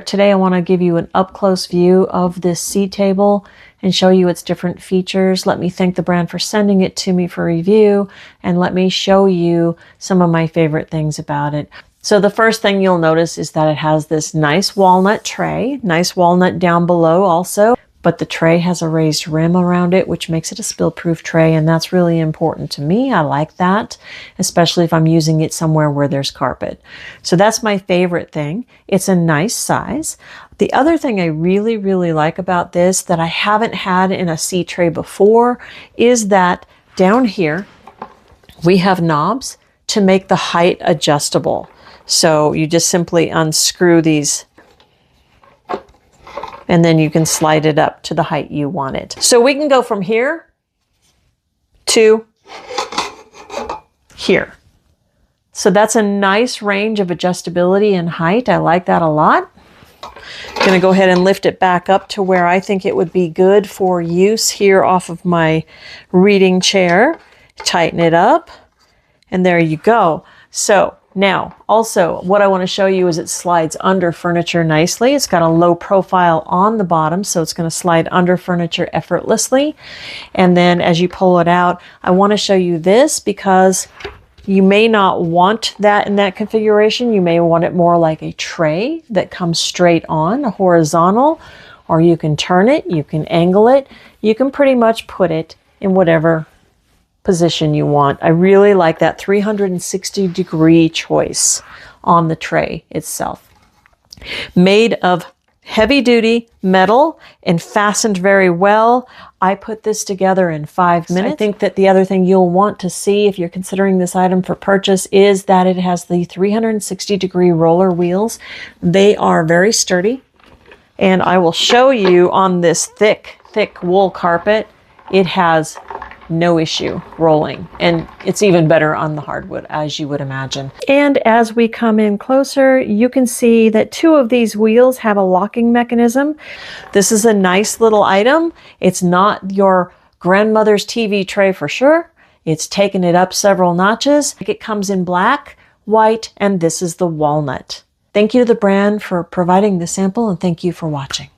Today I want to give you an up-close view of this seat table and show you its different features. Let me thank the brand for sending it to me for review, and let me show you some of my favorite things about it. So the first thing you'll notice is that it has this nice walnut tray, nice walnut down below also, but the tray has a raised rim around it, which makes it a spill-proof tray, and that's really important to me. I like that, especially if I'm using it somewhere where there's carpet. So that's my favorite thing. It's a nice size. The other thing I really, really like about this that I haven't had in a C tray before is that down here, we have knobs to make the height adjustable. So you just simply unscrew these and then you can slide it up to the height you want it. So we can go from here to here. So that's a nice range of adjustability and height. I like that a lot. I'm gonna go ahead and lift it back up to where I think it would be good for use here off of my reading chair. Tighten it up, and there you go. So now, also, what I want to show you is it slides under furniture nicely. It's got a low profile on the bottom, so it's going to slide under furniture effortlessly. And then as you pull it out, I want to show you this because you may not want that in that configuration. You may want it more like a tray that comes straight on, a horizontal, or you can turn it, you can angle it. You can pretty much put it in whatever position you want. I really like that 360-degree choice on the tray itself. Made of heavy-duty metal and fastened very well. I put this together in 5 minutes. I think that the other thing you'll want to see if you're considering this item for purchase is that it has the 360-degree roller wheels. They are very sturdy, and I will show you on this thick wool carpet, it has no issue rolling, and it's even better on the hardwood, as you would imagine. And as we come in closer, you can see that 2 of these wheels have a locking mechanism. This is a nice little item. It's not your grandmother's TV tray for sure. It's taken it up several notches. It comes in black, white, and this is the walnut. Thank you to the brand for providing the sample, and thank you for watching.